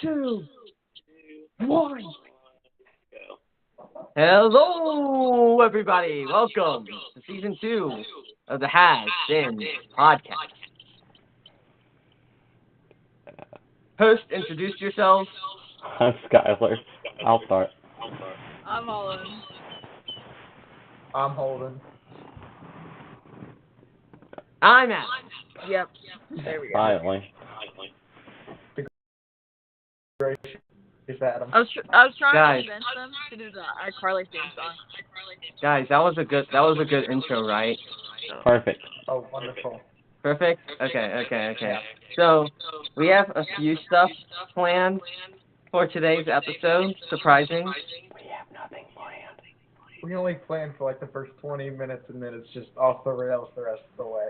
two, one. Go. Hello, everybody. Welcome to season 2 of the Has Been podcast. Host, introduce yourselves. I'm Skylar. I'll start. I'm Holland. I'm holding. I'm Adam. Yep. There we go. Finally. It's Adam. I was trying Guys. to convince them to do the iCarly theme song. Guys, that was a good intro, right? Perfect. Oh, wonderful. Perfect? Okay. So, we have a few stuff planned for today's episode. Surprising. We have nothing planned. We only planned for like the first 20 minutes and then it's just off the rails the rest of the way.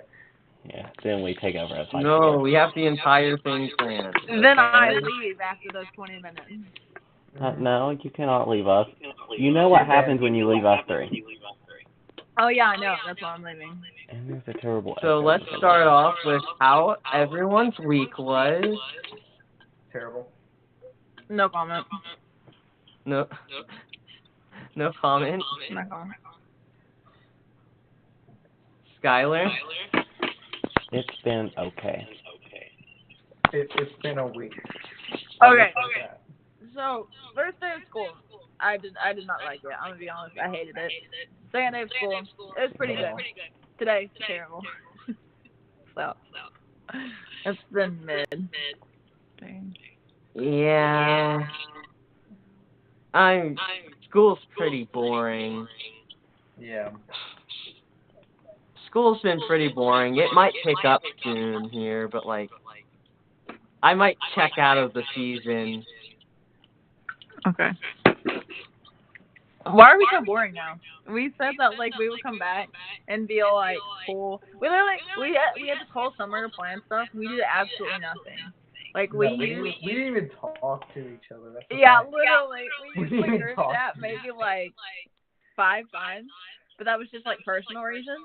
Yeah, then we take over as No, we have the entire thing planned. Then I okay? leave after those 20 minutes. No, you cannot leave us. You know what happens when you leave us three. Oh yeah, I know. That's why I'm leaving. And there's a terrible So echo. let's start off with how everyone's week was. Terrible. No comment. No, no comment. No comment. Skylar. It's been okay. It's been a week. Okay. So first day of school, I did not like it. I'm gonna be honest. I hated it. Second day of school, it was pretty good. Today, terrible. So it's been mid. Yeah. School's pretty boring. Yeah. School's been pretty boring. It might pick up soon here, but like, I might check out of the season. Okay. Why are we so boring now? We said that like we would come back and be all like cool. We literally we had this whole summer to plan stuff. We did absolutely nothing. Like No, we didn't even talk to each other. That's the yeah, thing. literally we We used didn't like even group talk chat to maybe like 5 times, but that was just like personal reasons.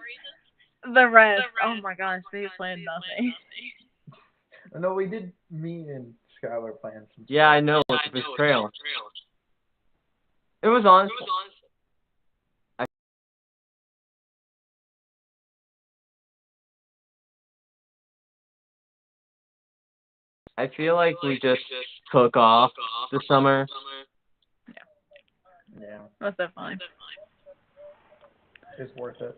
The rest, oh my gosh, they planned nothing. No, we did. Me and Skylar planned some. Yeah, I know, it's a betrayal. It was honest. I feel like we just took off the summer. Yeah, That's definitely. it's worth it.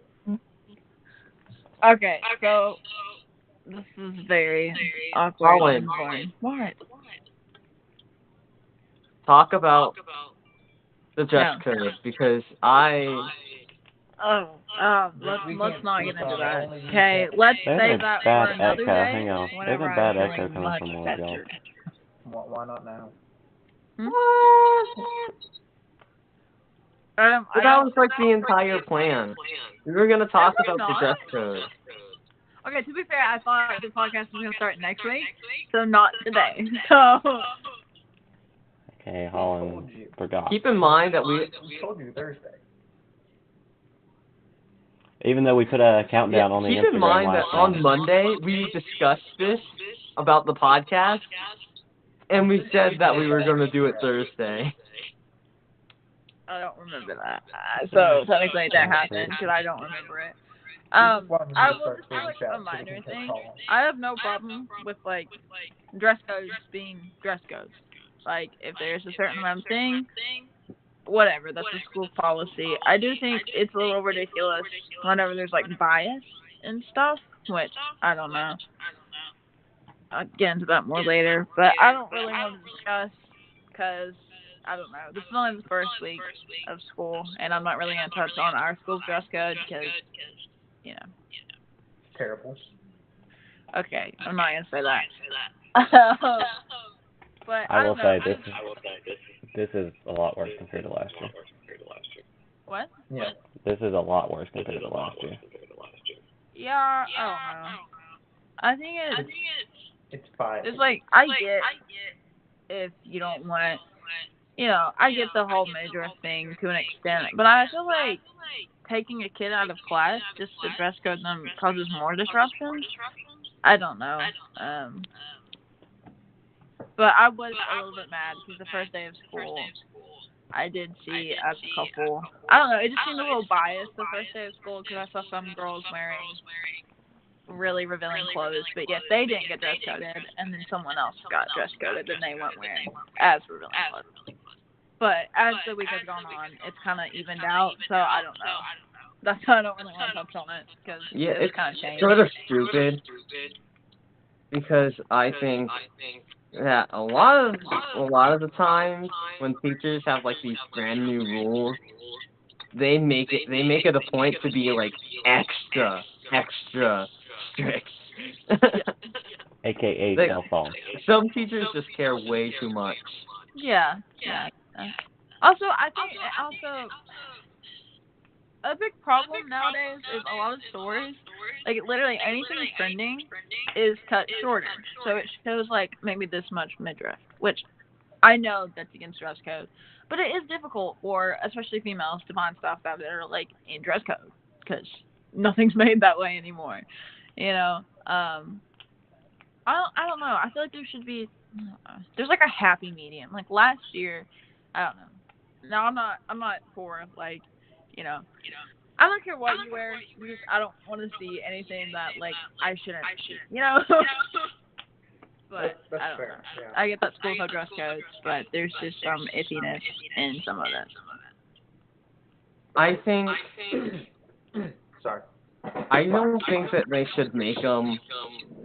Okay, so this is very awkward Colin. and boring. What? Talk about the dress code because Let's not get into that. Okay, let's There's save a that bad for another echo. day. Hang on. There's Whenever a bad I'm echo feeling coming much from one of y'all. better. Why not now? But that was like the entire plan. We were gonna talk about the dress code. Okay, to be fair, I thought the podcast was gonna start next week, so not today. So. Okay, Holland forgot. Keep in mind that We told you Thursday. Even though we put a countdown on the keep Instagram in mind that last on night. Monday we discussed this about the podcast, and we said that we were gonna do it Thursday. I don't remember that. So technically that happened because I don't remember it. I will just say like a minor thing. I have no problem with like dress codes being dress codes. Like if there's a certain amount of things, whatever, that's a school policy. I do think it's a little ridiculous whenever there's like bias and stuff, which I don't know. I'll get into that more later, but I don't really want to discuss because I don't know. This is only the first week of school, and I'm not really going to touch on our school's dress code because, you know. Terrible. Okay, I'm not going to say that. But I will don't say know. this is a lot worse compared to last year. What? Yeah. This is a lot worse compared to last year. Yeah, I don't know. I think It's fine. it's like I get if you don't want, I get the whole major thing to an extent, but I feel like taking a kid out of class just to dress code them causes more disruption. I don't know. But I was a little bit mad because the first day of school, I did see a couple. I don't know. It just seemed a little biased the first day of school because I saw some girls wearing really revealing clothes, but yet they didn't get dress coded, and then someone else got dress coded and they weren't wearing as revealing clothes. But as the week has gone on, it's kind of evened out, so I don't know. That's why I don't really want to touch on it because Yeah, it's it's kind of changed. sort of stupid because I think that a lot of the times when teachers have like these brand new rules, they make it a point to be like extra strict. AKA Like, cell phone. some teachers just care way too much. Yeah, yeah. Also, I think also a big problem nowadays is a lot of stores, like literally anything trending, is cut shorter. So it shows like maybe this much midriff, which I know that's against dress code, but it is difficult for especially females to find stuff that are like in dress code because nothing's made that way anymore. You know, I don't know. I feel like there should be there's like a happy medium. Like last year, I don't know. Now I'm not for like, you know, I don't care what you wear because I don't want to see anything that like I shouldn't see. You know. But That's I don't know. fair. Yeah. I get that schools have dress codes, but there's just some iffiness in some of it. I think Sorry. I don't think that they should make them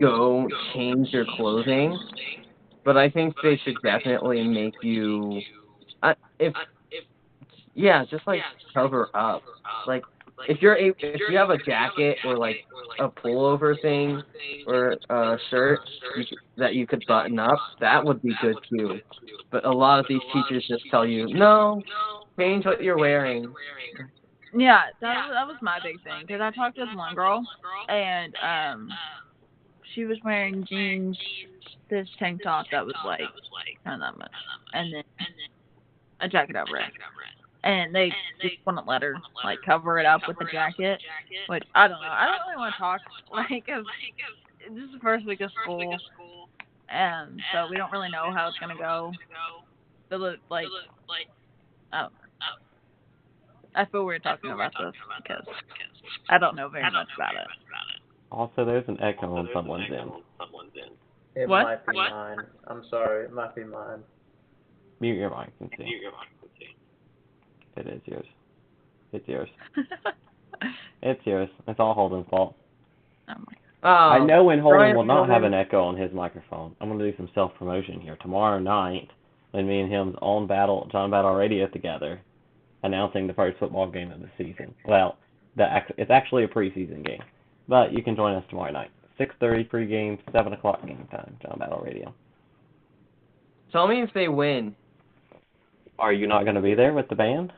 go change your clothing, but I think they should definitely make you, if yeah, just like cover up. Like if you have a jacket or like a pullover thing or a shirt that you could button up, that would be good too. But a lot of these teachers just tell you, no, change what you're wearing. Yeah, that was my big thing because I talked to this one girl and she was wearing jeans, this tank top that was like kind of that much, and then a jacket over it. And they just wouldn't let her like cover it up with the jacket, which I don't know. I don't really want to talk like of this is the first week of school, and so we don't really know how it's gonna go. Like I don't know. I feel weird talking about this because I don't know very much about it. Also, there's an echo on someone's end. It What? might be mine. I'm sorry. It might be mine. Mute your mic and see. It is yours. It's yours. It's yours. It's all Holden's fault. Oh my. I know when Holden Brian will not have Holden- an echo on his microphone. I'm going to do some self-promotion here. Tomorrow night, when me and him's on John Battle Radio together, announcing the first football game of the season. Well, it's actually a preseason game. But you can join us tomorrow night. 6:30 pregame, 7 o'clock game time, John Battle Radio. Tell me if they win. Are you not going to be there with the band?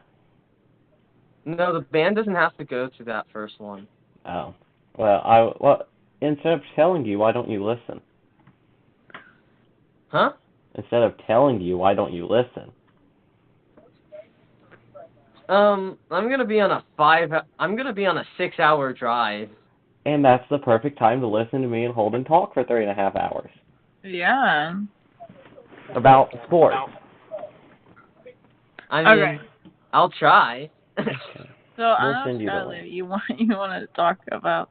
No, the band doesn't have to go to that first one. Oh. Well, instead of telling you, why don't you listen? Huh? Instead of telling you, why don't you listen? I'm gonna be on a 6-hour drive. And that's the perfect time to listen to me and Holden talk for 3.5 hours. Yeah. About sports. I mean, Okay. I'll try. So I know, send you the Skylar, link. you want to talk about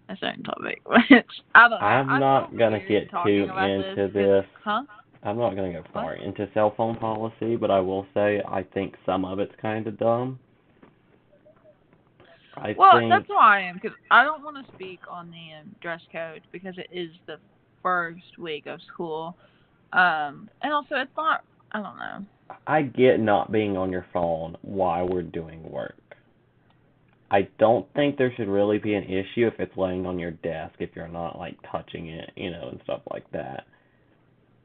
a certain topic, which I don't know. I'm not going to get too into this. Huh? I'm not going to go far into cell phone policy, but I will say I think some of it's kind of dumb. That's how I am, because I don't want to speak on the dress code because it is the first week of school. And also, it's not, I don't know. I get not being on your phone while we're doing work. I don't think there should really be an issue if it's laying on your desk, if you're not, like, touching it, and stuff like that.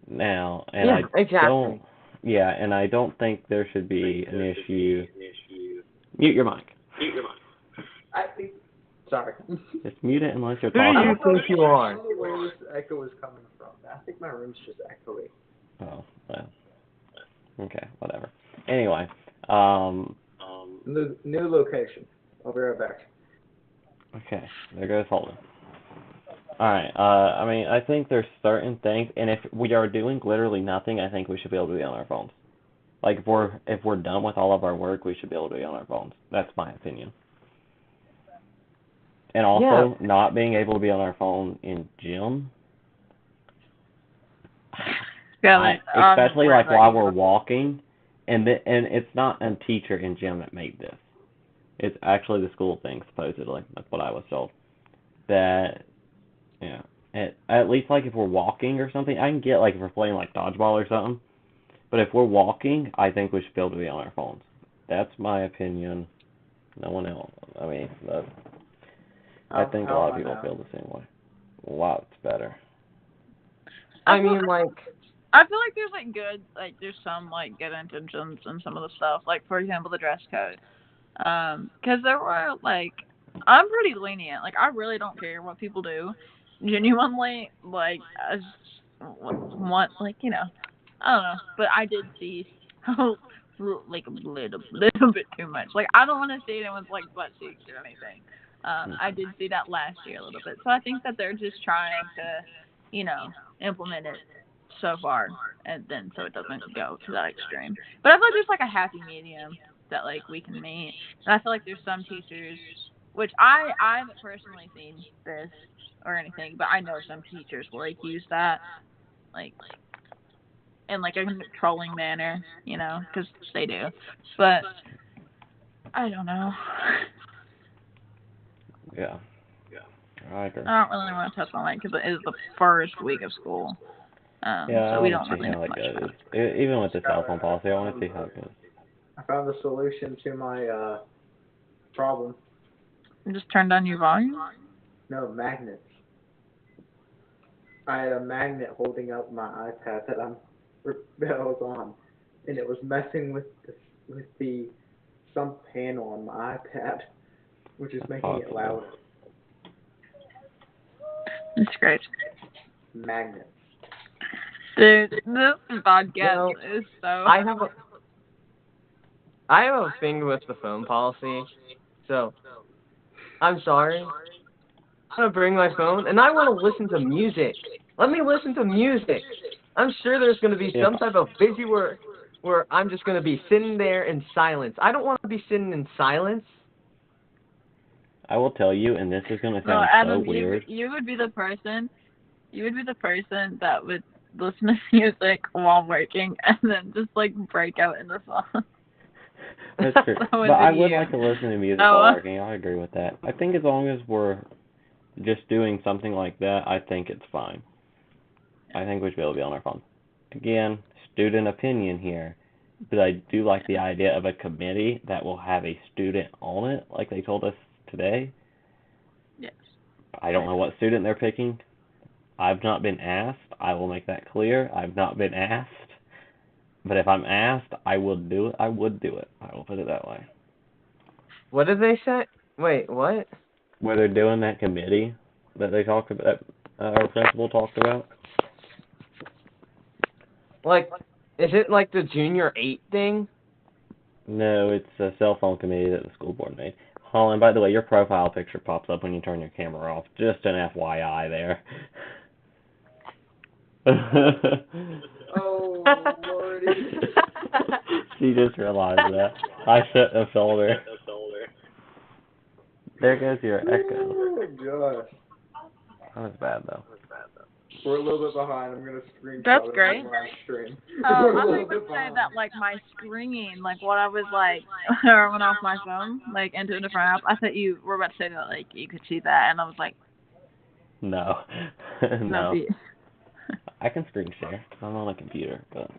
Now, and exactly. and I don't think there should be an issue. Mute your mic. Sorry. Just mute it unless you're Who do talking. you think you are? I don't know where this echo is coming from. I think my room's just echoey. Oh, well. Okay, whatever. Anyway, New location. I'll be right back. okay, there goes Holden. Alright, I mean, I think there's certain things, and if we are doing literally nothing, I think we should be able to be on our phones. Like, if we're done with all of our work, we should be able to be on our phones. That's my opinion. And also, not being able to be on our phone in gym, especially like while we're walking, and it's not a teacher in gym that made this. It's actually the school thing, supposedly. That's what I was told. That, yeah, at least like if we're walking or something, I can get like if we're playing like dodgeball or something. But if we're walking, I think we should be able to be on our phones. That's my opinion. No one else. I mean, I think a lot of people feel the same way. Lots better. I mean, like, I feel like there's like there's some like good intentions in some of the stuff. Like for example, the dress code. Because there were like, I'm pretty lenient. Like I really don't care what people do. Genuinely, like I just want like I don't know. But I did see like a little bit too much. Like I don't want to see anyone's like butt cheeks or anything. I did see that last year a little bit. So I think that they're just trying to, implement it so far, and then so it doesn't go to that extreme. But I feel like there's like a happy medium that like we can meet. And I feel like there's some teachers, which I haven't personally seen this or anything, but I know some teachers will like use that like in like a controlling manner, because they do. But I don't know. Yeah. I agree. I don't really want to touch on that because it is the first week of school. Yeah, so I we want don't to see really how know it much goes. about it. Even with the cell phone policy, I want to see how it goes. I found the solution to my problem. Just turn down your volume? No, magnets. I had a magnet holding up my iPad that I was on, and it was messing with the some panel on my iPad, which is making it louder. It's great. Magnets. Dude, this podcast is so. I have a thing with the phone policy, so I'm sorry. I'm gonna bring my phone, and I want to listen to music. Let me listen to music. I'm sure there's gonna be some type of busy work where I'm just gonna be sitting there in silence. I don't want to be sitting in silence. I will tell you, and this is gonna sound Adam, so weird. You would be the person. You would be the person that would listen to music while working and then just like break out into song. That's true. But I would like to listen to music while working. I agree with that. I think as long as we're just doing something like that, I think it's fine. I think we should be able to be on our phone. Again, student opinion here, but I do like the idea of a committee that will have a student on it, like they told us today. Yes. I don't know what student they're picking. I've not been asked. I will make that clear. I've not been asked. But if I'm asked, I would do it. I would do it. I will put it that way. What did they say? Wait, what? Where they're doing that committee that they talked about, our principal talked about. Like, is it like the Junior 8 thing? No, it's a cell phone committee that the school board made. Holland, by the way, your profile picture pops up when you turn your camera off. Just an FYI there. Oh, Lordy. She just realized that. I shouldn't have told her. There goes your echo. Oh, gosh. That was bad, though. We're a little bit behind. I'm going to screenshot That's it great. on live stream. I was going to say that, like, my screen, like, what I was, like, when I went off my phone, like, into a different app, I thought you were about to say that, like, you could see that, and I was like... No. No. I can screen share. I'm on a computer, but,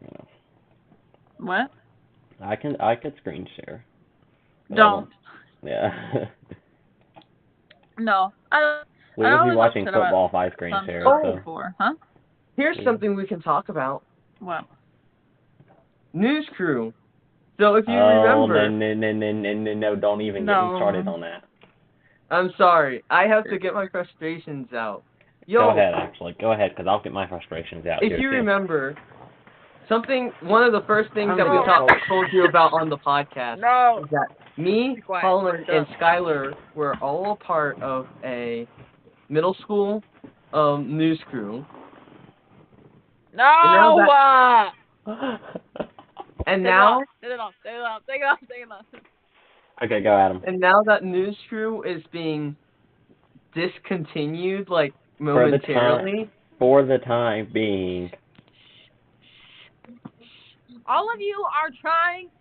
What? I could screen share. Don't. Yeah. No. I We would be watching football if I screen share. Before, huh? Here's something we can talk about. What? News crew. So if you remember... No, don't even get me started on that. I'm sorry. I have to get my frustrations out. Go ahead, actually. Go ahead, because I'll get my frustrations out. If you remember, one of the first things that we told you about on the podcast is that me, Holland, and Skylar were all a part of a middle school news crew. No! And now Take it off. Okay, go Adam. and now that news crew is being discontinued, like, For momentarily. For the time being. All of you are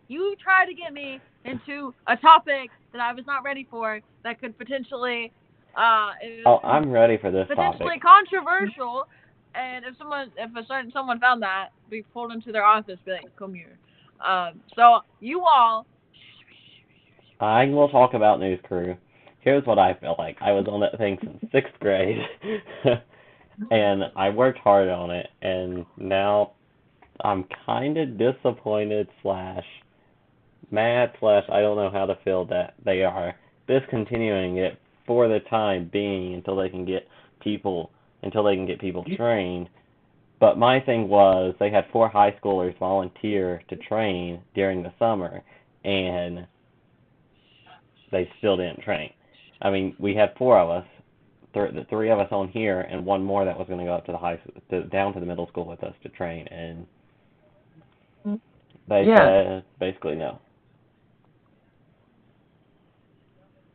you try to get me into a topic that I was not ready for that could potentially, I'm ready for this potentially topic. controversial, and if someone found that, be pulled into their office, be like, come here. So you all. I will talk about news crew. Here's what I feel like. I was on that thing since 6th grade, and I worked hard on it, and now I'm kind of disappointed / mad / I don't know how to feel that they are discontinuing it for the time being until they can get people trained. But my thing was they had 4 high schoolers volunteer to train during the summer, and they still didn't train. I mean, we had 4 of us, the 3 of us on here, and 1 more that was going to go up to down to the middle school with us to train, and they said basically no.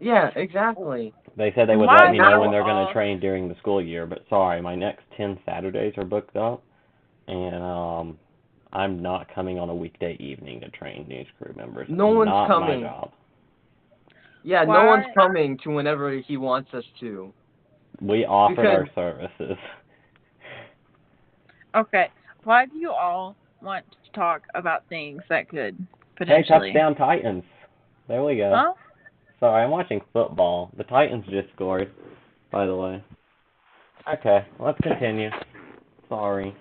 Yeah, exactly. They said they would let me know when they're going to train during the school year, but sorry, my next 10 Saturdays are booked up, and I'm not coming on a weekday evening to train news crew members. No one's not coming. My job. Yeah, no one's coming to whenever he wants us to. We offered our services. Okay, why do you all want to talk about things that could potentially... Hey, touchdown Titans. There we go. Huh? Sorry, I'm watching football. The Titans just scored, by the way. Okay, let's continue. Sorry.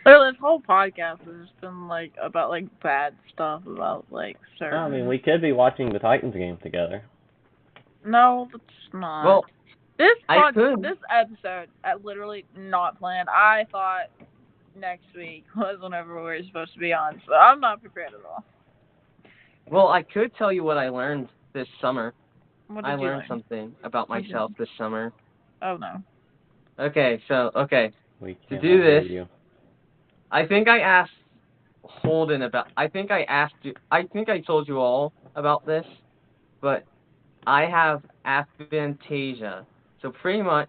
Literally, this whole podcast has just been, like, about, like, bad stuff about, like, certain... I mean, we could be watching the Titans game together. No, that's not. Well, this episode, literally not planned. I thought next week was whenever we were supposed to be on, so I'm not prepared at all. Well, I could tell you what I learned this summer. I learned something about myself this summer. Oh, no. Okay, so, to do this, I think I asked Holden about, I think I told you all about this, but I have aphantasia. So pretty much...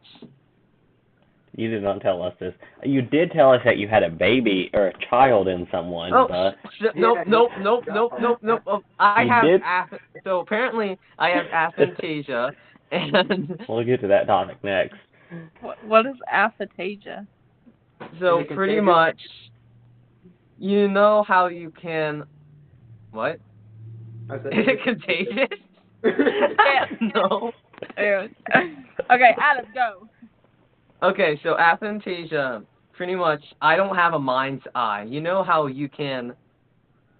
You did not tell us this. You did tell us that you had a baby or a child in someone. Oh, nope. So apparently I have aphantasia, and... We'll get to that topic next. What is aphantasia? So pretty much, you know how you can... What? Is it contagious? No. Okay, Adam, go. Okay, so aphantasia, pretty much, I don't have a mind's eye. You know how you can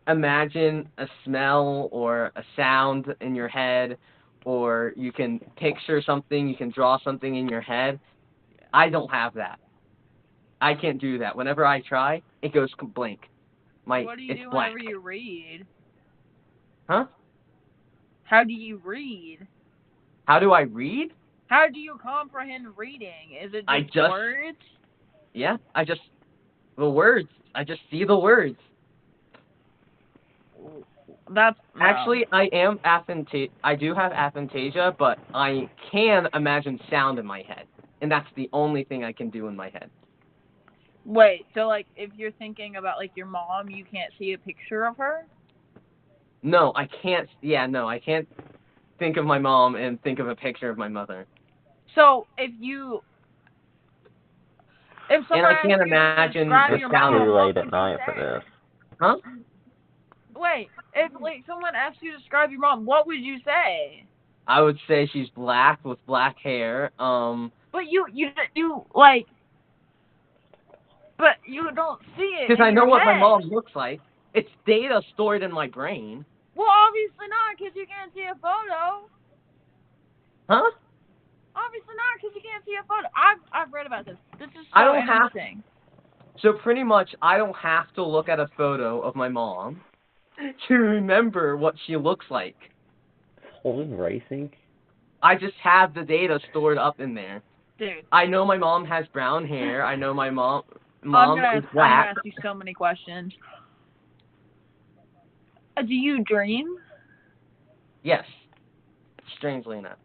imagine a smell or a sound in your head, or you can picture something, you can draw something in your head? I don't have that. I can't do that. Whenever I try, it goes blank. What do you do whenever you read? Huh? How do you read? How do I read? How do you comprehend reading? Is it just words? Yeah, the words. I just see the words. Actually, I do have aphantasia, but I can imagine sound in my head, and that's the only thing I can do in my head. Wait, so like if you're thinking about like your mom, you can't see a picture of her? No, I can't. Yeah, no, I can't think of my mom and think of a picture of my mother. So if someone and I can't imagine the sound too late at night for this. Huh? Wait, if like someone asked you to describe your mom, what would you say? I would say she's black with black hair. But you like. But you don't see it. Because I know what my mom looks like. It's data stored in my brain. Well, obviously not, because you can't see a photo. Huh? Obviously not, because you can't see a photo. I've read about this. This is so interesting. So pretty much, I don't have to look at a photo of my mom to remember what she looks like. Holden racing? I just have the data stored up in there. Dude. I know my mom has brown hair. I know my mom is I'm gonna black. ask you so many questions. Do you dream? Yes. Strangely enough.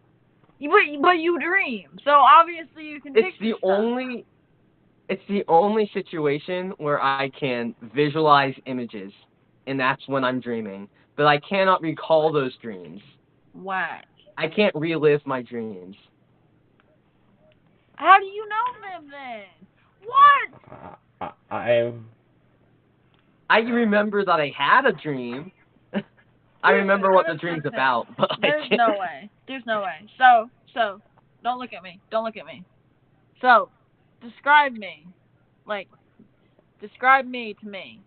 But you dream, so obviously you can It's picture the only situation where I can visualize images, and that's when I'm dreaming. But I cannot recall those dreams. Whack. I can't relive my dreams. How do you know them then? What? I remember that I had a dream. I remember what the dream's about, but There's I can't. no way. There's no way. So, don't look at me. Don't look at me. So, describe me. Like, describe me to me.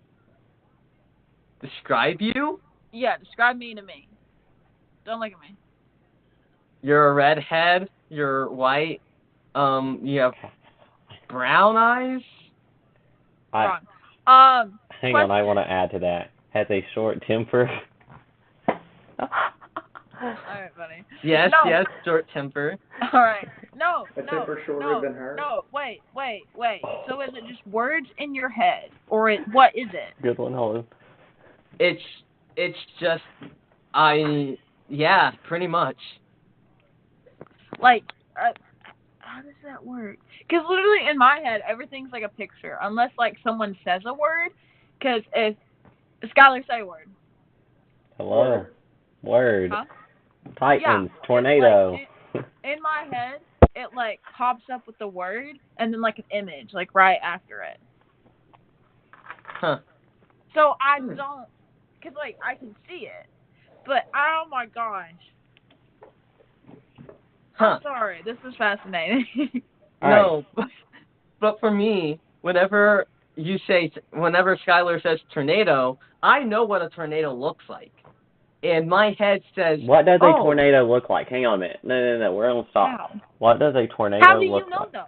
Describe you? Yeah, describe me to me. Don't look at me. You're a redhead. You're white. You have brown eyes. Wrong. Hang on, I want to add to that. Has a short temper. Alright, buddy. Yes, No. yes, short temper. Alright. No, A temper shorter than her. No, wait. So is it just words in your head? Or what is it? Good one, Holden. It's just yeah, pretty much. Like, how does that work? Because literally in my head, everything's like a picture, unless like someone says a word. Because if Skylar, say a word. Hello. Word. Huh? Titans. Yeah, tornado. Like, in my head, it like pops up with the word and then like an image like right after it. Huh. So I don't, because like I can see it, but oh my gosh. Huh. I'm sorry, this is fascinating. No, but for me, whenever Skylar says tornado, I know what a tornado looks like. And my head says, what does a tornado look like? Hang on a minute. No, we're going to stop. How? What does a tornado look like? How do you know, though?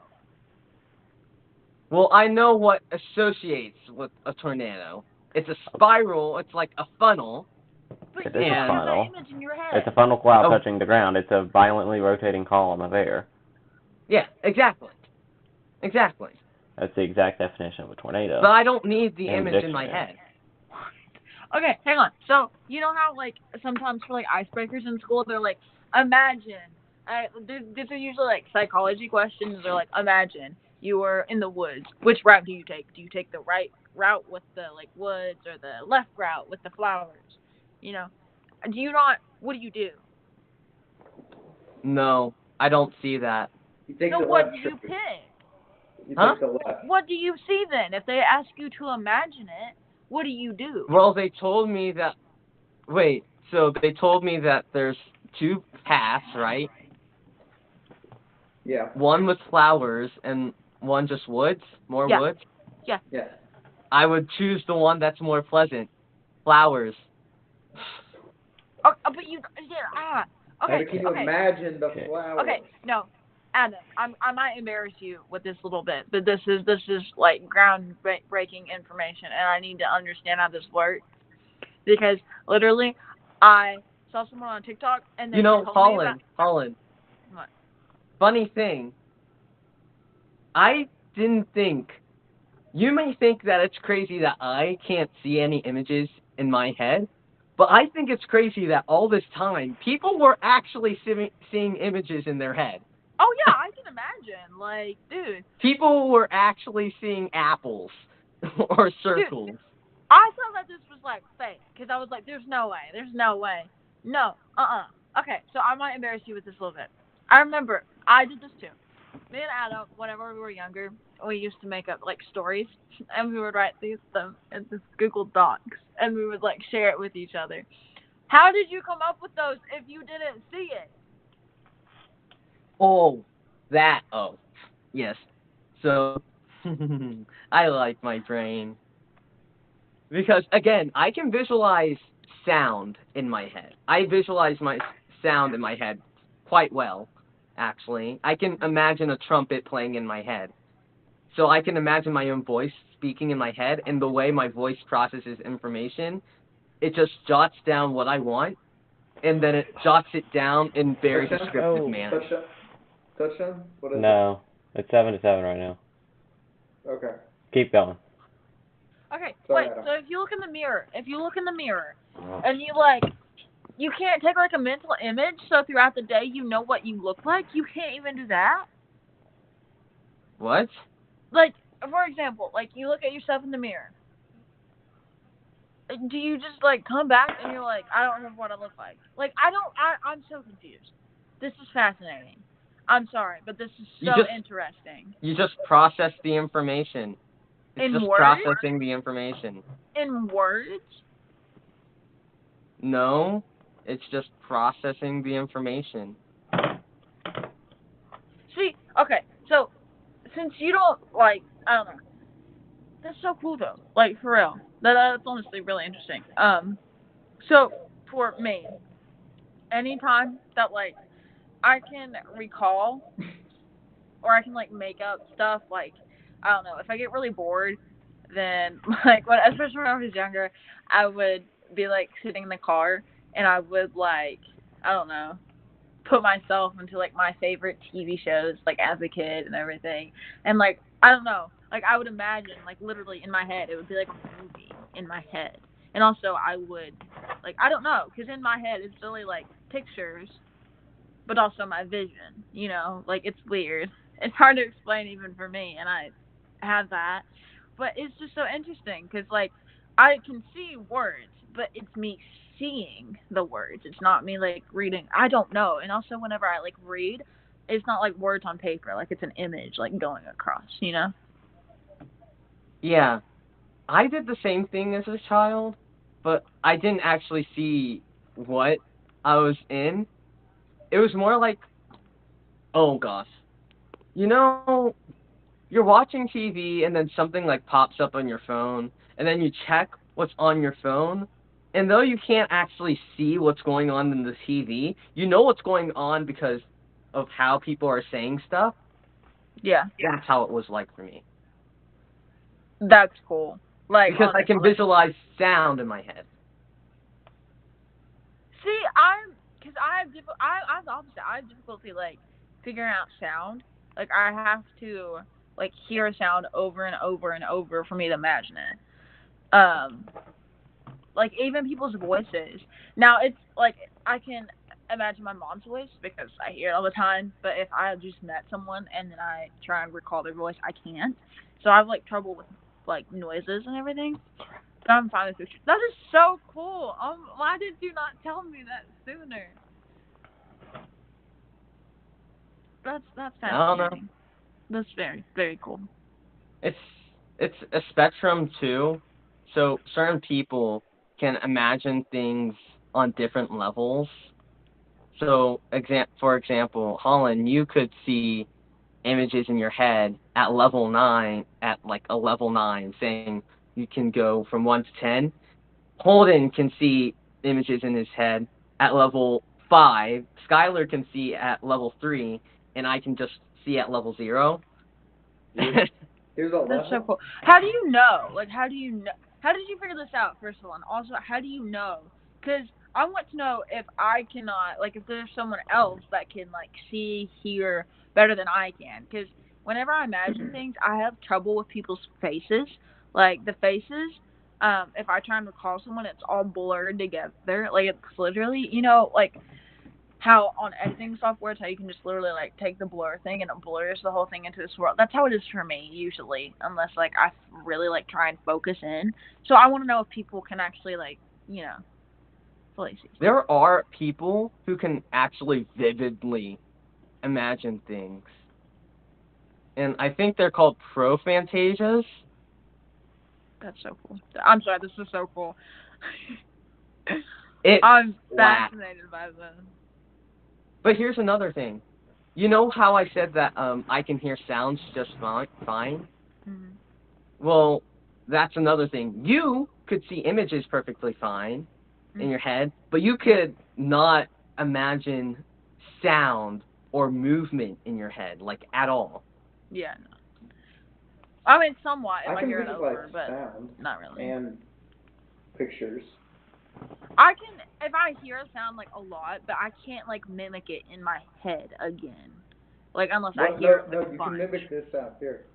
Well, I know what associates with a tornado. It's a spiral. It's like a funnel. But It is a funnel. That image in your head. It's a funnel cloud touching the ground. It's a violently rotating column of air. Yeah, exactly. That's the exact definition of a tornado. But I don't need the image in my head. Okay, hang on. So, you know how, like, sometimes for, like, icebreakers in school, they're like, imagine. These are usually, like, psychology questions. They're like, imagine you were in the woods. Which route do you take? Do you take the right route with the, like, woods or the left route with the flowers? You know? Do you not, what do you do? No, I don't see that. You take so the what left. Do you pick? You Huh? take the left. What do you see then? If they ask you to imagine it, what do you do? Well, they told me that. Wait, so they told me that there's two paths, right? Yeah. One with flowers and one just woods, more woods. Yeah. Yes. I would choose the one that's more pleasant. Flowers. Oh, but you, yeah, okay. Can you imagine the flowers? Okay, no, Adam, I might embarrass you with this little bit, but this is like groundbreaking information, and I need to understand how this works because literally, I saw someone on TikTok and they told me Holland. What? Funny thing. I didn't think. You may think that it's crazy that I can't see any images in my head, but I think it's crazy that all this time people were actually seeing images in their head. Oh yeah, I can imagine. Like, dude. People were actually seeing apples or circles. Dude, I thought that this was like fake because I was like, "There's no way." No, Okay, so I might embarrass you with this a little bit. I remember I did this too. Me and Adam, whenever we were younger, we used to make up like stories, and we would write these them in this Google Docs, and we would like share it with each other. How did you come up with those if you didn't see it? Oh, yes. So, I like my brain. Because, again, I can visualize sound in my head. I visualize my sound in my head quite well, actually. I can imagine a trumpet playing in my head. So I can imagine my own voice speaking in my head, and the way my voice processes information, it just jots down what I want, and then it jots it down in very descriptive manner. Touchdown? What is No. It's 7-7 right now. Okay. Keep going. Okay, Sorry, wait. Adam. So if you look in the mirror, and you like, you can't take like a mental image, so throughout the day you know what you look like. You can't even do that. What? Like, for example, like you look at yourself in the mirror. Do you just like come back and you're like, I don't remember what I look like? Like I don't. I'm so confused. This is fascinating. I'm sorry, but this is You so just interesting. you just process the information. It's In just words? processing the information. In words? No, it's just processing the information. See, okay, so since you don't like, I don't know. That's so cool though. Like for real. That's honestly really interesting. So for me, anytime that like I can recall or I can like make up stuff, like I don't know, if I get really bored, then like when especially when I was younger, I would be like sitting in the car and I would like, I don't know, put myself into like my favorite TV shows like as a kid and everything. And like I don't know, like I would imagine like literally in my head it would be like a movie in my head. And also I would like I don't know, cuz in my head it's really like pictures but also my vision, you know? Like it's weird. It's hard to explain even for me and I have that. But it's just so interesting cuz like I can see words, but it's me seeing the words. It's not me like reading. I don't know. And also whenever I like read, it's not like words on paper, like it's an image like going across, you know? Yeah, I did the same thing as a child, but I didn't actually see what I was in. It was more like, oh gosh, you know, you're watching TV and then something like pops up on your phone, and then you check what's on your phone, and though you can't actually see what's going on in the TV, you know what's going on because of how people are saying stuff. Yeah. That's how it was like for me. That's cool. Like Because I can honestly. visualize sound in my head. See, because I'm the opposite. I have difficulty like figuring out sound. Like I have to like hear a sound over and over and over for me to imagine it. Like even people's voices. Now it's like I can imagine my mom's voice because I hear it all the time. But if I have just met someone and then I try and recall their voice, I can't. So I have like trouble with like noises and everything. But I'm fine with pictures. That is so cool. Why did you not tell me that sooner? That's I don't know. fascinating. That's very very cool. It's it's a spectrum too. So certain people can imagine things on different levels. So for example, Holland, you could see images in your head at level 9 at like a level 9 saying you can go from 1 to 10. Holden can see images in his head at level 5. Skylar can see at level 3, and I can just see at level 0. Here's a That's so level. cool. How do you know? Like, how do you know? How did you figure this out, first of all? And also, how do you know? Because I want to know if I cannot, like, if there's someone else that can, like, see, hear better than I can. Because whenever I imagine things, I have trouble with people's faces. Like, the faces, if I try and recall someone, it's all blurred together. Like, it's literally, you know, like, how on editing software it's how you can just literally like take the blur thing and it blurs the whole thing into this world. That's how it is for me usually, unless like I really like try and focus in. So I want to know if people can actually like fully see stuff. There are people who can actually vividly imagine things. And I think they're called prophantasias. That's so cool. I'm sorry, this is so cool. It's I'm flat. fascinated by this. But here's another thing. You know how I said that I can hear sounds just fine? Mm-hmm. Well, that's another thing. You could see images perfectly fine in Mm-hmm. your head, but you could not imagine sound or movement in your head, like at all. Yeah, no. I mean somewhat if I I can hear it visualize over, but sound not really. and pictures. I can if I hear a sound like a lot, but I can't like mimic it in my head again. Like, unless I What? hear No, like a you can punch. mimic this sound. Here.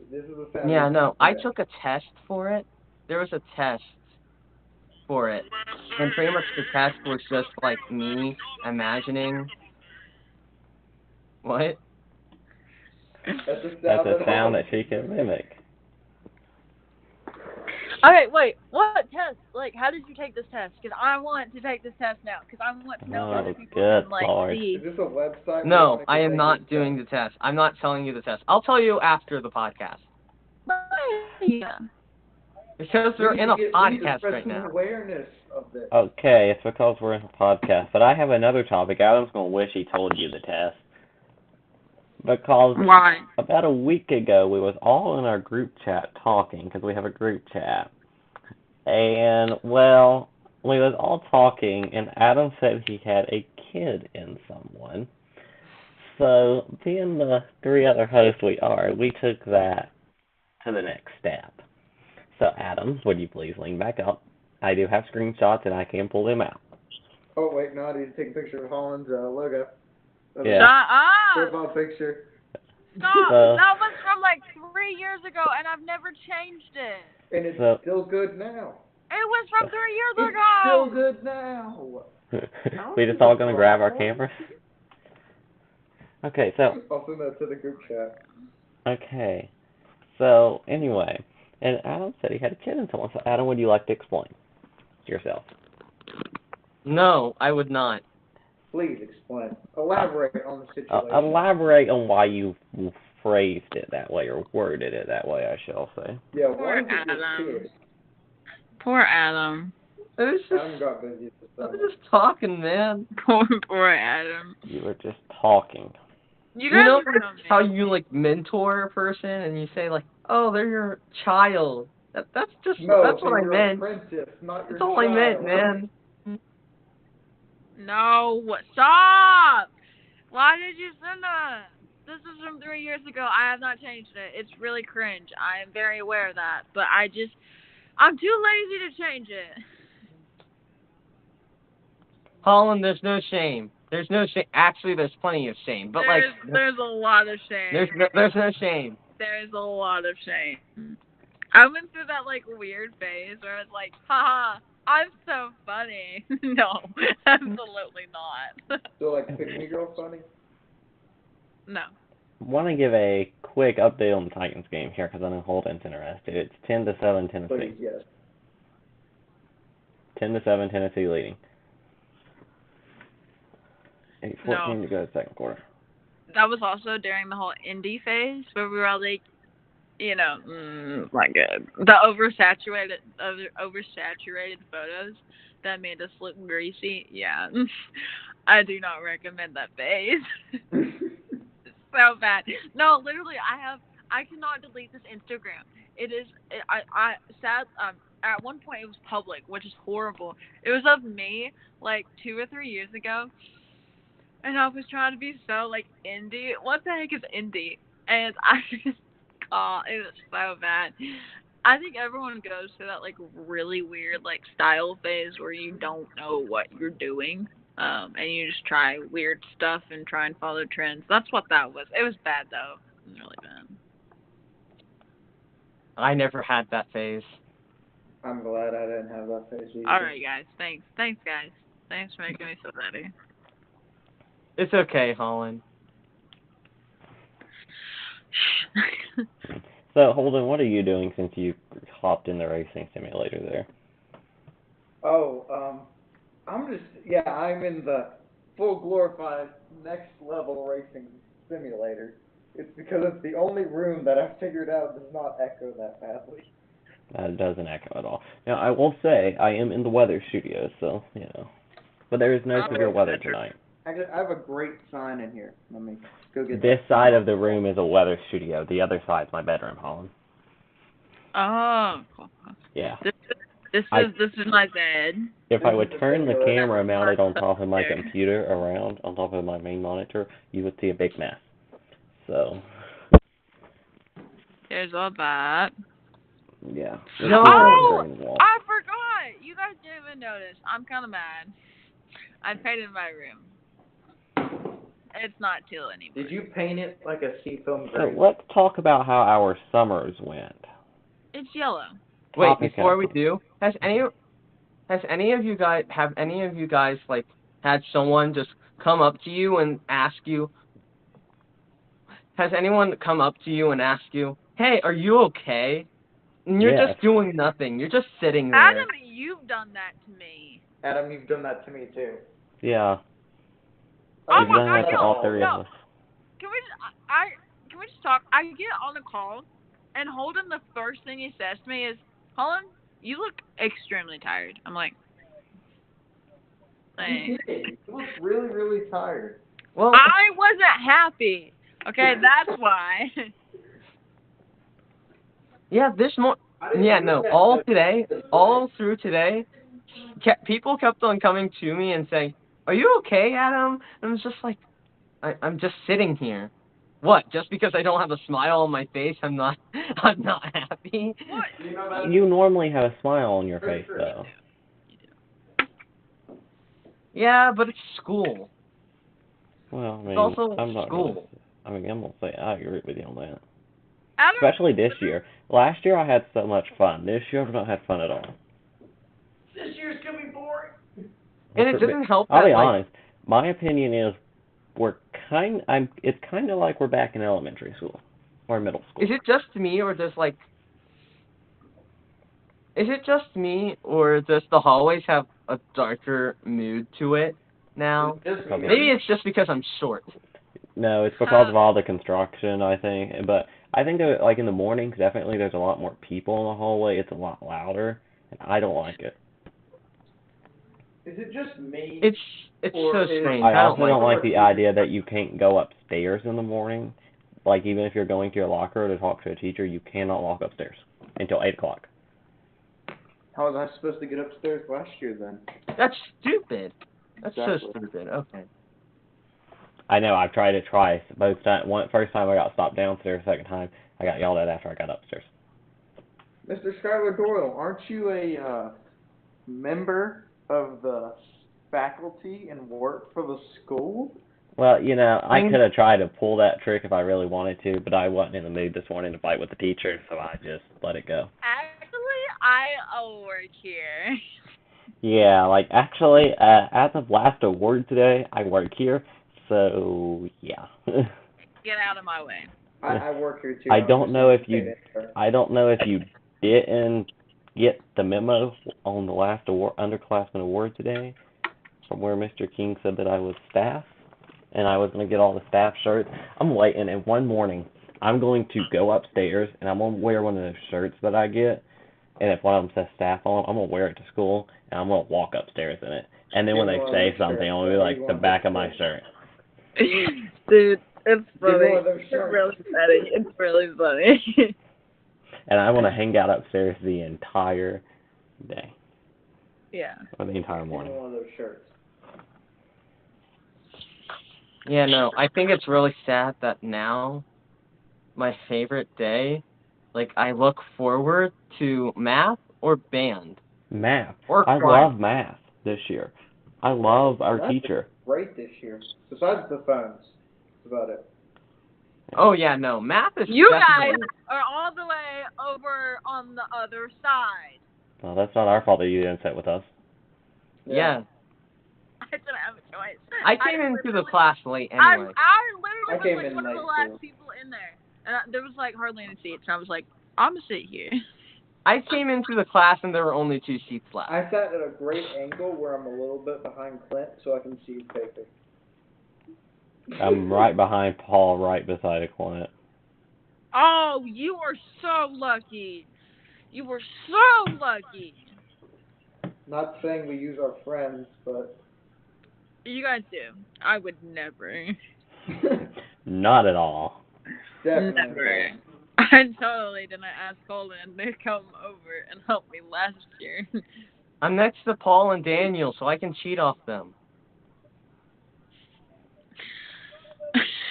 This is the sound. Yeah, no, I took a test for it. There was a test for it. And pretty much the test was just like me imagining. What? That's a sound that she can mimic. Okay, wait. What test? Like, how did you take this test? Because I want to take this test now. Because I want to know if other Oh, people good can like Lord. see. Is this a website? No, I am not doing the test. I'm not telling you the test. I'll tell you after the podcast. Yeah. Because we're in a podcast spread right some now. awareness of this. Okay, it's because we're in a podcast. But I have another topic. Adam's going to wish he told you the test. Because Why? about a week ago, we was all in our group chat talking, because we have a group chat. And, well, we was all talking, and Adam said he had a kid in someone. So, being the three other hosts we are, we took that to the next step. So, Adam, would you please lean back up? I do have screenshots, and I can pull them out. Oh, wait, no, I need to take a picture of Holland's logo. Yeah. Shut up! Profile picture. Stop! So- That was from like 3 years ago, and I've never changed it. And it's So- still good now. It was from 3 years It's ago. still good now. We just all gonna grab our cameras? Okay, so I'll send that to the group chat. okay. So anyway, and Adam said he had a kid in someone. So Adam, would you like to explain yourself? No, I would not. Please explain. Elaborate on the situation. Elaborate on why you phrased it that way or worded it that way, I shall say. Yeah, Poor why is it Adam. your kid? Poor Adam. I was Adam just, got busy this I was summer. just talking, man. Poor Adam. You were just talking. You You guys know are like, so how mean. you like mentor a person and you say like, oh, they're your child. That's just No, that's they what I were meant. apprentice, not your That's all I meant, child. man. No, stop! Why did you send that? This is from 3 years ago. I have not changed it. It's really cringe. I am very aware of that. But I'm too lazy to change it. Holland, there's no shame. There's no shame. Actually, there's plenty of shame. But There's a lot of shame. there's no shame. There's a lot of shame. I went through that like weird phase where it's like, haha, I'm so funny. No, absolutely not. So, like, Pick Me Girl funny? No. Want to give a quick update on the Titans game here because I know Holden's interested. It's 10-7 Tennessee. Please, yes. 10-7 Tennessee leading. 8:14 to go second quarter. That was also during the whole indie phase where we were all like, you know, not good. The oversaturated photos that made us look greasy. Yeah, I do not recommend that phase. It's so bad. No, literally, I cannot delete this Instagram. It is. I sad. At one point it was public, which is horrible. It was of me like 2 or 3 years ago. And I was trying to be so, like, indie. What the heck is indie? And I just, it was so bad. I think everyone goes through that, like, really weird, like, style phase where you don't know what you're doing. And you just try weird stuff and try and follow trends. That's what that was. It was bad, though. It was really bad. I never had that phase. I'm glad I didn't have that phase either. Alright, guys. Thanks. Thanks, guys. Thanks for making me so ready. It's okay, Holland. So, Holden, what are you doing since you hopped in the racing simulator there? Oh, I'm in the full glorified next level racing simulator. It's because it's the only room that I've figured out does not echo that badly. It doesn't echo at all. Now, I will say, I am in the weather studio, so, you know. But there is no severe weather tonight. I have a great sign in here. Let me go get This side of the room is a weather studio. The other side's my bedroom, Holland. Oh, cool. Yeah. This is my bed. If I would turn the camera mounted on top of my computer around on top of my main monitor, you would see a big mess. So. There's all that. Yeah. Oh, I forgot. You guys didn't even notice. I'm kind of mad. I painted my room. It's not teal anymore. Did you paint it like a seafoam So gray? let's talk about how our summers went. It's yellow. Wait, Topic before out. we do, has any of you guys like had someone just come up to you and ask you? Has anyone come up to you and ask you, "Hey, are you okay?" And you're Yes. just doing nothing. You're just sitting there. Adam, you've done that to me. Adam, you've done that to me too. Yeah. Oh You've my done God, that to no, all three no. of us. Can we can we just talk? I get on the call, and Holden, the first thing he says to me is, "Holden, you look extremely tired." I'm like, You did. You look really, really tired. Well, I wasn't happy. Okay, that's why. yeah, yeah, no, all through today, people kept on coming to me and saying, "Are you okay, Adam?" And I was just like, I'm just sitting here. What? Just because I don't have a smile on my face, I'm not I'm not happy. What? You normally have a smile on your face, though. Yeah, but it's school. Well, I mean, It's also I'm not school. really. I mean, I'm gonna say I agree with you on that. Adam, Especially this year. Last year I had so much fun. This year I've not had fun at all. This year's gonna be boring. And it doesn't help I'll that, be like, honest. My opinion is it's kind of like we're back in elementary school or middle school. is it just me or does the hallways have a darker mood to it now? Just me. Maybe it's just because I'm short. No, it's because of all the construction, I think. But I think that, like, in the mornings, definitely there's a lot more people in the hallway. It's a lot louder, and I don't like it. Is it just me? It's Or so is- strange. I I also don't don't like like the idea that you can't go upstairs in the morning. Like, even if you're going to your locker to talk to a teacher, you cannot walk upstairs until 8 o'clock. How was I supposed to get upstairs last year then? That's stupid. That's so Exactly. stupid. Okay. I know, I've tried it twice. First time I got stopped downstairs, second time I got yelled at after I got upstairs. Mr. Skylar Doyle, aren't you a member of the faculty and work for the school? Well, I could have tried to pull that trick if I really wanted to, but I wasn't in the mood this morning to fight with the teacher, so I just let it go. actually, I work here. Yeah, like, actually, as of last award today, I work here, so, yeah. Get out of my way. I work here too. I don't know if you didn't get the memo on the last underclassmen award today, from where Mr. King said that I was staff, and I was going to get all the staff shirts. I'm waiting, and one morning, I'm going to go upstairs, and I'm going to wear one of those shirts that I get, and if one of them says staff on it, I'm going to wear it to school, and I'm going to walk upstairs in it. And then when they say something, I'm going to be like, the back of my shirt. Dude, it's funny. one of those It's shirts. really funny. It's really funny. And I want to hang out upstairs the entire day, Yeah. or the entire Give me morning. one of those shirts. Yeah, no, I think it's really sad that now my favorite day, like, I look forward to math or band. Math. Or I crime. love math this year. I love our That's teacher. great this year. Besides the phones. That's about it. Oh, yeah, no, math is You guys definitely... are all the way over on the other side. Well, that's not our fault that you didn't sit with us. Yeah. I didn't have a choice. I came into the class late I anyway. literally I came was in like one of the late, last too. people in there. And there was like hardly any seats. And I was like, I'm going to sit here. I came into the class and there were only 2 seats left. I sat at a great angle where I'm a little bit behind Clint so I can see his paper. I'm right behind Paul, right beside Clint. Oh, you are so lucky. You were so lucky. Not saying we use our friends, but... You guys do. I would never. Not at all. Definitely. Never. I totally didn't ask Colin to come over and help me last year. I'm next to Paul and Daniel, so I can cheat off them.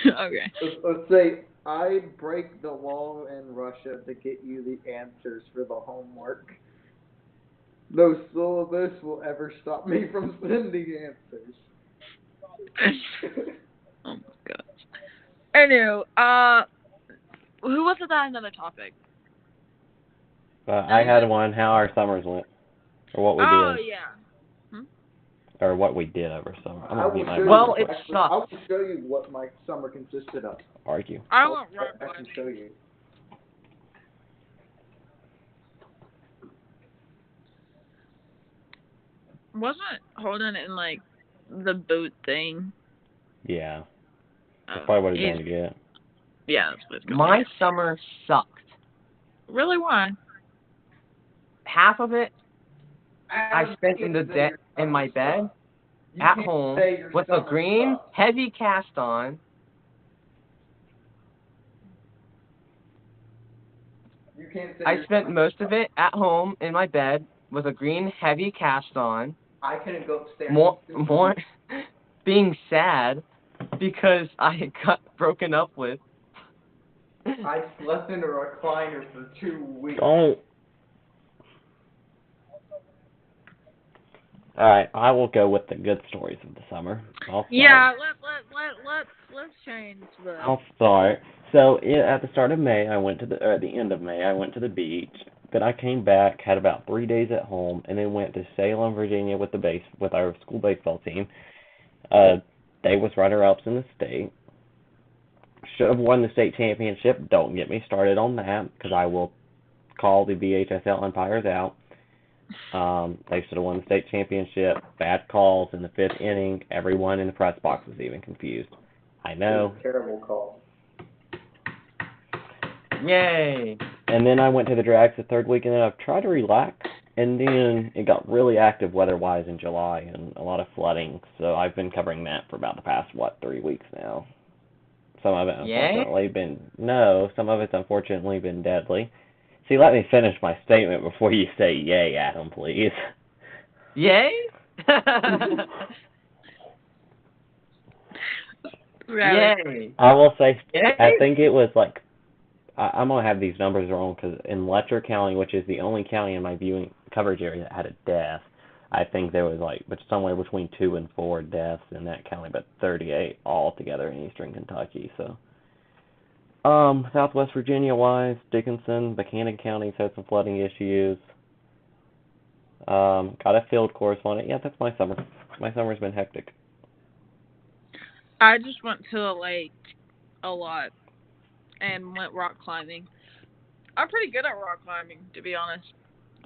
Okay. Let's say I'd break the law in Russia to get you the answers for the homework. No syllabus will ever stop me from sending answers. Oh my god. Anyway, who was it that had another topic? I had one. How our summers went, or what we Oh did, yeah. or what we did over summer. I'm I gonna will mute my show mic. Well, you. it Actually, sucks. I will show you what my summer consisted of. Argue. I went rock I can climbing. show you. Wasn't Holden in like the boot thing? Yeah. That's Oh, probably what he's going to get. yeah, that's what it's going My to get. summer sucked. Really? Why? Half of it I spent in my bed at home with a green heavy cast on. I spent most of it at home in my bed with a green heavy cast on. I couldn't go upstairs. More being sad because I got broken up with. I slept in a recliner for 2 weeks. Oh. All right, I will go with the good stories of the summer. I'll start. Yeah, let's change the. I'll start. So at the start of May, at the end of May, I went to the beach. Then I came back, had about 3 days at home, and then went to Salem, Virginia with our school baseball team. They was runner-ups in the state. Should have won the state championship. Don't get me started on that, because I will call the BHSL umpires out. They should have won the state championship. Bad calls in the 5th inning. Everyone in the press box was even confused. I know. Terrible call. Yay! And then I went to the drags the 3rd week, and then I've tried to relax. And then it got really active weather-wise in July, and a lot of flooding. So I've been covering that for about the past 3 weeks now. Some of it some of it's unfortunately been deadly. See, let me finish my statement before you say yay, Adam, please. Yay? Yay! I will say, Yay? I think it was like, I'm going to have these numbers wrong, because in Letcher County, which is the only county in my viewing coverage area that had a death, I think there was somewhere between 2 and 4 deaths in that county, but 38 altogether in eastern Kentucky, so. Southwest Virginia-wise, Dickinson, Buchanan counties had some flooding issues. Got a field correspondent. Yeah, that's my summer. My summer's been hectic. I just went to the lake a lot and went rock climbing. I'm pretty good at rock climbing, to be honest.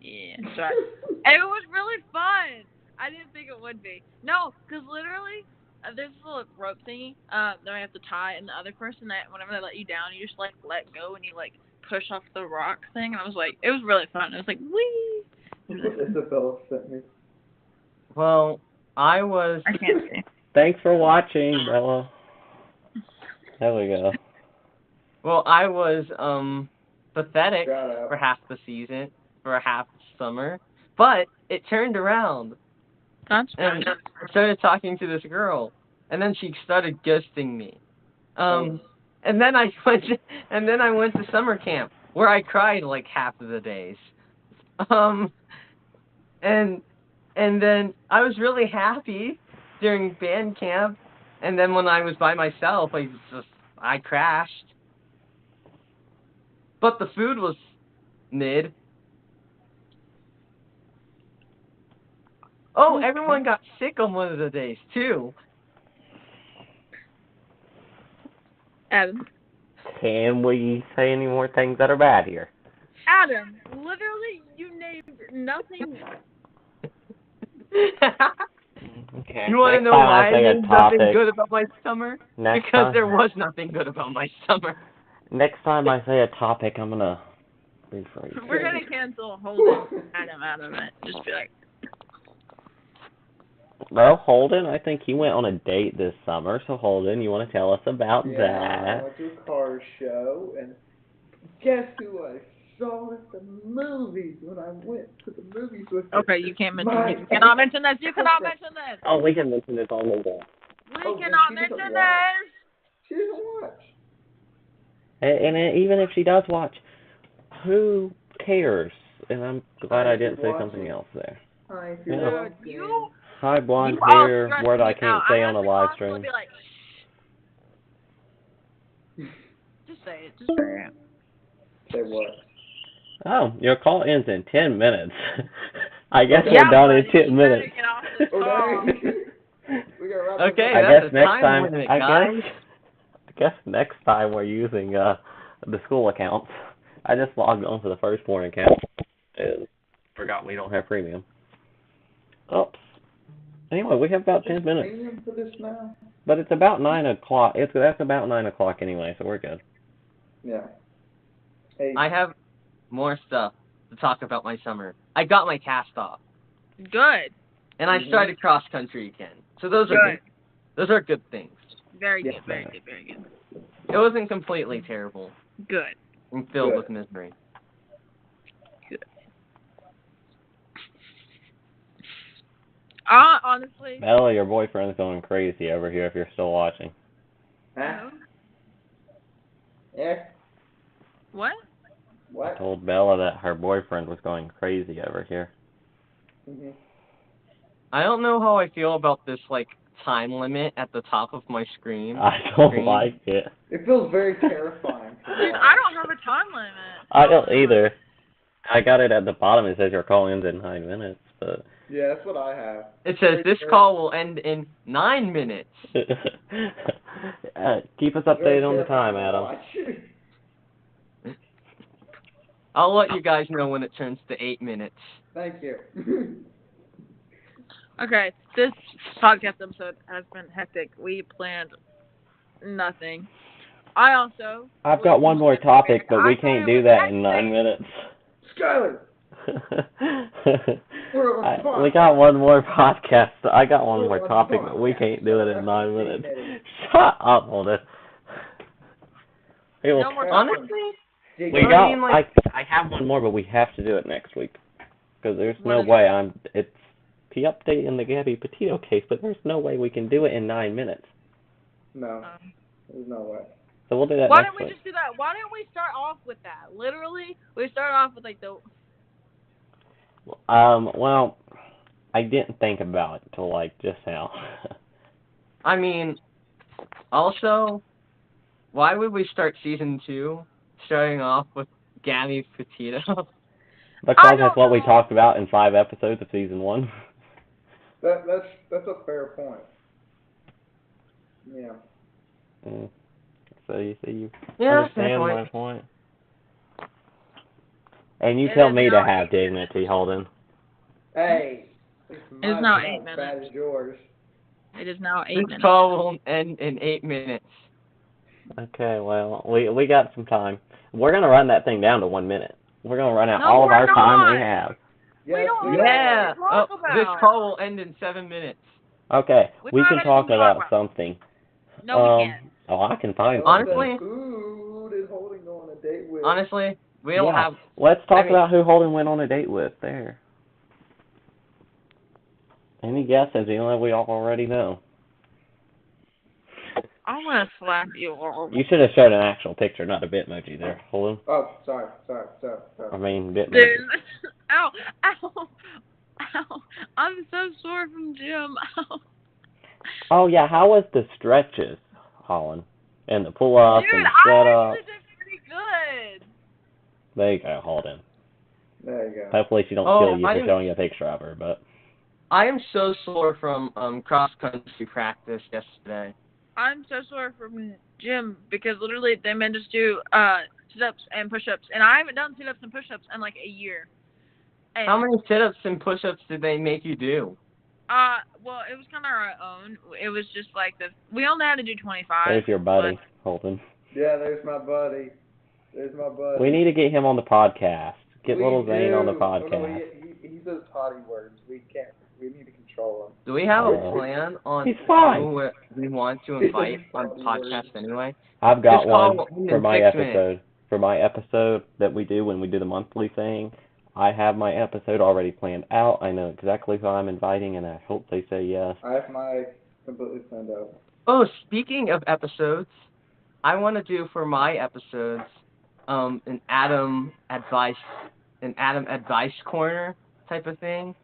Yeah, so and it was really fun. I didn't think it would be. No, because literally, there's this little rope thingy that I have to tie, and the other person, that whenever they let you down, you just let go and you push off the rock thing. And I was like, it was really fun. It was like, wee. Isabella sent me. Well, I can't see. Thanks for watching, Bella. There we go. Well, I was pathetic for half the season, for half the summer, but it turned around. That's and I started talking to this girl, and then she started ghosting me. And then I went to summer camp where I cried half of the days. And then I was really happy during band camp, and then when I was by myself, I crashed. But the food was mid. Oh, everyone got sick on one of the days, too. Adam. Can we say any more things that are bad here? Adam, literally, you named nothing. Okay. You want to know why there's nothing good about my summer? Because there was nothing good about my summer. Next time I say a topic, I'm going to rephrase. We're going to cancel Holden Adam out of it. Just be like. Well, Holden, I think he went on a date this summer. So, Holden, you want to tell us about that? I went to a car show, and guess who I saw at the movies when I went to the movies with her? Okay, you can't mention this. You cannot mention this. You cannot mention this. Oh, we can mention this on the day. We cannot mention this. She doesn't watch. And even if she does watch, who cares? And I'm glad I didn't say something else there. Hi, Hi, blonde hair, word I can't say on a live stream. say it. Just say it. Say what? Oh, your call ends in 10 minutes. I guess Yeah, we're done in buddy, 10 you minutes. better get off this Oh, call. dang. We gotta wrap Okay, this I up. that's guess a next time time. limit, I guys. guess next time we're using the school accounts. I just logged on to the Firstborn account and forgot we don't have premium. Oops. Anyway, we have about 10 minutes, Premium for this now? but it's about 9 o'clock. That's about 9 o'clock anyway, so we're good. Yeah. Hey. I have more stuff to talk about my summer. I got my cast off, Good. and I started cross country again. So those are Good. those are good things. Very Yes, good. Very good. Very good. It wasn't completely terrible Good. and filled Good. with misery. Honestly. Bella, your boyfriend's going crazy over here if you're still watching. Huh? Yeah. What? What? I told Bella that her boyfriend was going crazy over here. Mm-hmm. I don't know how I feel about this time limit at the top of my screen. I don't like it. It feels very terrifying. Dude, I don't have a time limit. I don't either. I got it at the bottom. It says your call ends in 9 minutes, but Yeah, that's what I have. It says this call will end in 9 minutes. keep us updated on the time, Adam. I'll let you guys know when it turns to 8 minutes. Thank you. Okay, this podcast episode has been hectic. We planned nothing. I've got one more topic, but we can't do that in 9 minutes. Skyler! We're on spot. We got one more podcast. I got one We're more on topic, spot. but we can't do it in 9 minutes. Shut up, Holden. Hey, well, No more Honestly, I have one more, but we have to do it next week. Because there's What no is way it's the update in the Gabby Petito case, but there's no way we can do it in 9 minutes. No, there's no way. So we'll do that Why next don't we week. just do that? Why don't we start off with that? Literally, we start off with the. Well, I didn't think about it till just now. I mean, also, why would we start season 2 starting off with Gabby Petito? Because that's what we talked about in 5 episodes of season 1. That's a fair point. Yeah. So you Yeah, understand fair my point. And you It tell is me to now have 8 dignity, Holden. Hey. It's now 8 as bad minutes. as yours. It is now 8 This minutes. call will end in 8 minutes. Okay, well, we got some time. We're gonna run that thing down to 1 minute. We're gonna run out No, all of we're our time we not. have. Yes, We don't we have Yeah. anything to talk about. This call will end in 7 minutes. Okay, We we don't can have talk anything to talk about about. something. No, we can't. Oh, I can find Honestly- something. Who is holding on a date with? Honestly, we don't Yeah, have... let's talk I mean- about who Holden went on a date with there. Any guesses? Even though we all already know. I'm gonna slap you all. You should have showed an actual picture, not a Bitmoji there, Holden. Oh, sorry. I mean, Bitmoji. Dude, ow, ow, ow! I'm so sore from gym. Ow. Oh yeah, how was the stretches, Holland? And the pull-ups Dude, and the I sit-ups. actually did pretty good. There you go, Holden. There you go. Hopefully she don't kill you for showing a picture of her, but... I am so sore from cross-country practice yesterday. I'm so sore from gym because literally they made us do sit-ups and push-ups, and I haven't done sit-ups and push-ups in like a year. And, How many sit-ups and push-ups did they make you do? well, it was kind of our own. It was just like we only had to do 25. There's your buddy, Holden. Yeah, there's my buddy. We need to get him on the podcast. Get little Zane on the Oh, podcast. no, he says potty words. We need to control him. Do we have a plan on He's fine. who we want to invite on the podcast anyway? I've got This call one will end for in my 6 episode. minutes. For my episode that we do when we do the monthly thing, I have my episode already planned out. I know exactly who I'm inviting, and I hope they say yes. I have my completely planned out. Oh, speaking of episodes, I want to do for my episodes an Adam advice corner type of thing.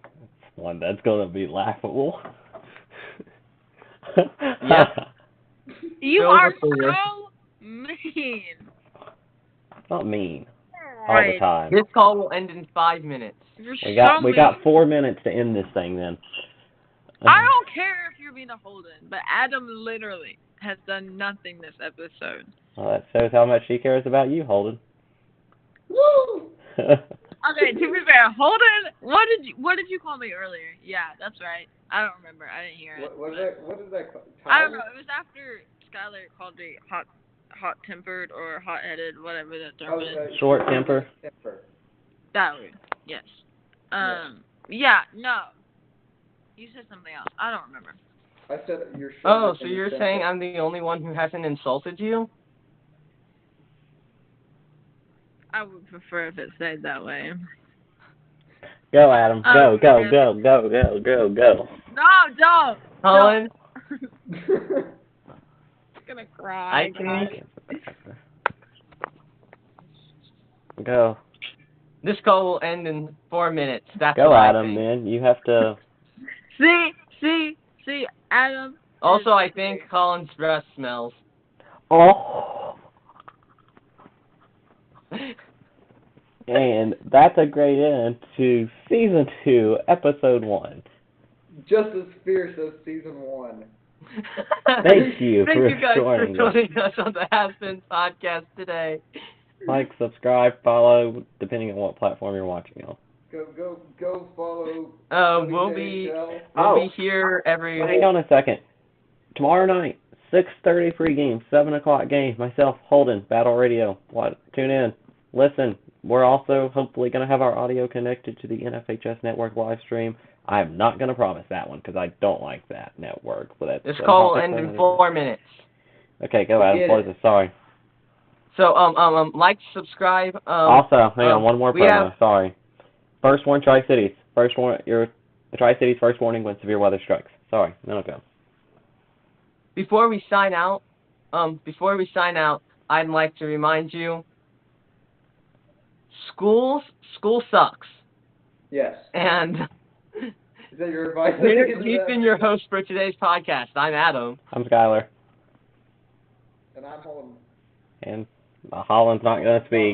One that's gonna be laughable. Yep. You Go are with the so mean. not mean all the time. This call will end in 5 minutes. We got 4 minutes to end this thing then. I don't care if you're being a Holden, but Adam literally has done nothing this episode. Well, that shows how much he cares about you, Holden. Woo! Okay, to be fair, Holden, what did you call me earlier? Yeah, that's right. I don't remember. I didn't hear it. What is that called? I don't know. It was after Skylar called me hot-tempered or hot-headed, whatever that term is. Short temper. That word. Yes. Yeah. No. You said something else. I don't remember. I said you're. Oh, so you're saying I'm the only one who hasn't insulted you? I would prefer if it stayed that way. Go, Adam. Go. No, don't. Colin? I'm gonna cry. I can. Go. This call will end in 4 minutes. That's Go, what I Adam, think. man. You have to... See, Adam. Also, I think Colin's breath smells. Oh. And that's a great end to Season 2, Episode 1. Just as fierce as Season 1. Thank you Thank for you guys joining for joining us on the H.A.S podcast today. Like, subscribe, follow, depending on what platform you're watching on. Go follow. We'll be here every. Hang on a second. Tomorrow night, 6:30 pregame, 7 o'clock game. Myself, Holden, Battle Radio. Tune in, listen. We're also hopefully going to have our audio connected to the NFHS network live stream. I'm not going to promise that one because I don't like that network. But this call will end in 4 minutes. Okay, go Adam. What is it? Sorry. So like, subscribe. Also, hang on, one more promo. Sorry. First warn, Tri-Cities. The Tri-Cities first warning when severe weather strikes. Sorry, then I'll go. Before we sign out, I'd like to remind you, school sucks. Yes. And is that your advice? We've been your host for today's podcast. I'm Adam. I'm Skylar. And I'm Holden. And Holland's not going to speak.